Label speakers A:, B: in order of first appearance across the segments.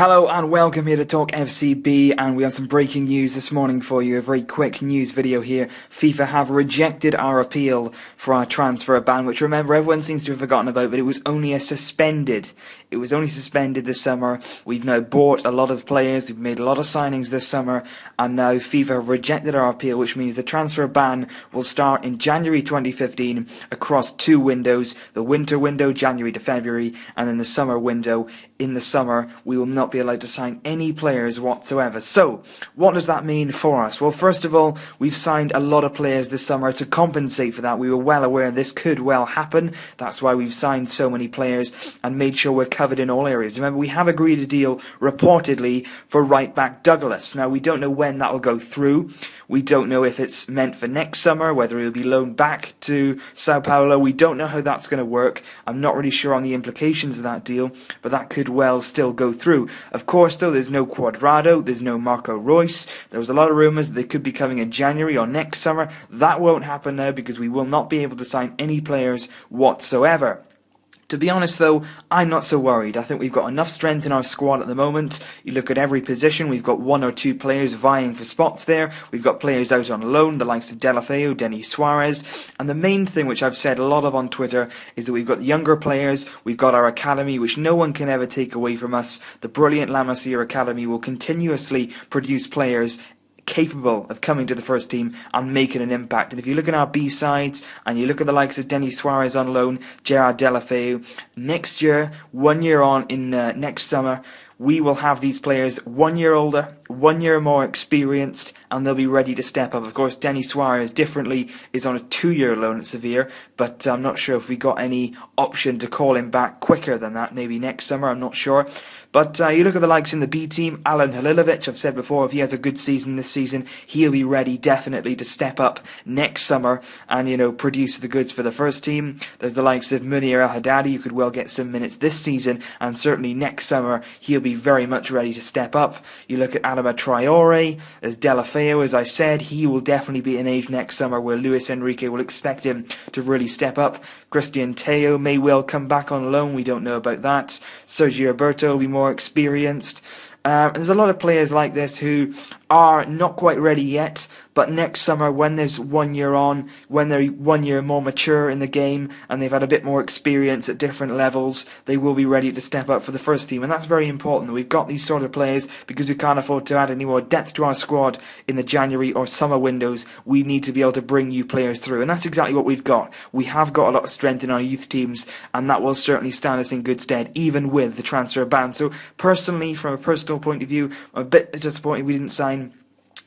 A: Hello and welcome here to TalkFCB, and we have some breaking news this morning for you. A very quick news video here. FIFA have rejected our appeal for our transfer ban, which, remember, everyone seems to have forgotten about, but it was only suspended. It was only suspended this summer. We've now bought a lot of players, we've made a lot of signings this summer, and now FIFA have rejected our appeal, which means the transfer ban will start in January 2015 across two windows. The winter window, January to February, and then the summer window. In the summer, we will not be allowed to sign any players whatsoever. So, what does that mean for us? Well, first of all, we've signed a lot of players this summer to compensate for that. We were well aware this could well happen. That's why we've signed so many players and made sure we're covered in all areas. Remember, we have agreed a deal, reportedly, for right-back Douglas. Now, we don't know when that will go through. We don't know if it's meant for next summer, whether he'll be loaned back to Sao Paulo. We don't know how that's going to work. I'm not really sure on the implications of that deal, but that could well still go through. Of course, though, there's no Cuadrado, there's no Marco Reus. There was a lot of rumours that they could be coming in January or next summer. That won't happen now because we will not be able to sign any players whatsoever. To be honest, though, I'm not so worried. I think we've got enough strength in our squad at the moment. You look at every position, we've got one or two players vying for spots there. We've got players out on loan, the likes of Deulofeu, Denis Suarez. And the main thing, which I've said a lot of on Twitter, is that we've got younger players, we've got our academy, which no one can ever take away from us. The brilliant La Masia Academy will continuously produce players capable of coming to the first team and making an impact. And if you look at our B-sides and you look at the likes of Denis Suarez on loan, Gerard Deulofeu, next year, 1 year on in next summer, we will have these players 1 year older, 1 year more experienced, and they'll be ready to step up. Of course, Denis Suarez, differently, is on a 2-year loan at Sevilla, but I'm not sure if we got any option to call him back quicker than that, maybe next summer, I'm not sure. But you look at the likes in the B team, Alen Halilovic, I've said before, if he has a good season this season, he'll be ready definitely to step up next summer and, produce the goods for the first team. There's the likes of Munir El-Haddadi, who could well get some minutes this season, and certainly next summer he'll be very much ready to step up. You look at Adama Traore, there's Deulofeu, as I said, he will definitely be an age next summer where Luis Enrique will expect him to really step up. Christian Teo may well come back on loan, we don't know about that. Sergio Roberto will be more experienced. There's a lot of players like this who are not quite ready yet, but next summer, when there's 1 year on, when they're 1 year more mature in the game and they've had a bit more experience at different levels, they will be ready to step up for the first team. And that's very important that we've got these sort of players, because we can't afford to add any more depth to our squad in the January or summer windows. We need to be able to bring new players through, and that's exactly what we've got. We have got a lot of strength in our youth teams, and that will certainly stand us in good stead, even with the transfer ban. So personally, from a personal point of view, I'm a bit disappointed we didn't sign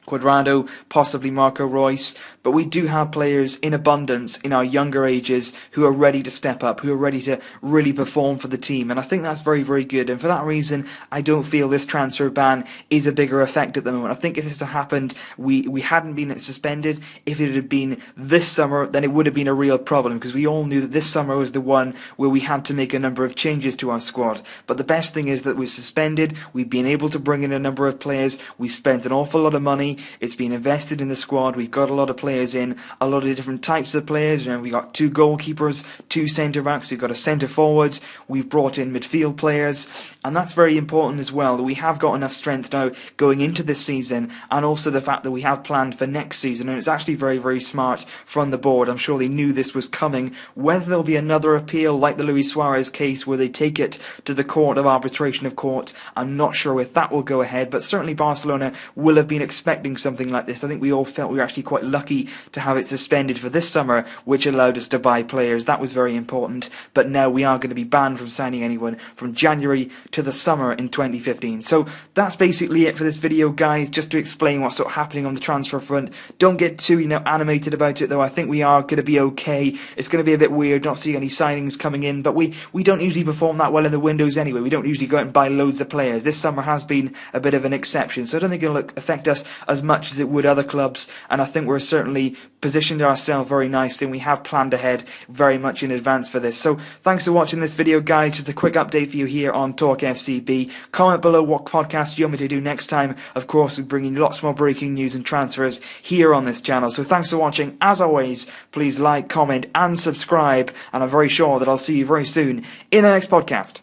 A: Cuadrado, possibly Marco Reus, but we do have players in abundance in our younger ages who are ready to step up, who are ready to really perform for the team, and I think that's very, very good. And for that reason, I don't feel this transfer ban is a bigger effect at the moment. I think if this had happened, we hadn't been suspended. If it had been this summer, then it would have been a real problem, because we all knew that this summer was the one where we had to make a number of changes to our squad. But the best thing is that we're suspended, we've been able to bring in a number of players, we've spent an awful lot of money, it's been invested in the squad, we've got a lot of players in, a lot of different types of players. We've got 2 goalkeepers, 2 centre-backs, we've got a centre-forwards, we've brought in midfield players, and that's very important as well, that we have got enough strength now going into this season, and also the fact that we have planned for next season, and it's actually very, very smart from the board. I'm sure they knew this was coming. Whether there'll be another appeal like the Luis Suarez case where they take it to the Court of Arbitration of Court, I'm not sure if that will go ahead, but certainly Barcelona will have been expecting something like this. I think we all felt we were actually quite lucky to have it suspended for this summer, which allowed us to buy players. That was very important, but now we are going to be banned from signing anyone from January to the summer in 2015. So that's basically it for this video, guys, just to explain what's sort of happening on the transfer front. Don't get too animated about it, though. I think we are going to be okay. It's going to be a bit weird not seeing any signings coming in, but we don't usually perform that well in the windows anyway. We don't usually go out and buy loads of players. This summer has been a bit of an exception, so I don't think it'll affect us as much as it would other clubs, and I think we're certainly positioned ourselves very nicely, and we have planned ahead very much in advance for this. So thanks for watching this video, guys. Just a quick update for you here on TalkFCB. Comment below what podcast you want me to do next time. Of course, we're bringing lots more breaking news and transfers here on this channel. So thanks for watching. As always, please like, comment and subscribe, and I'm very sure that I'll see you very soon in the next podcast.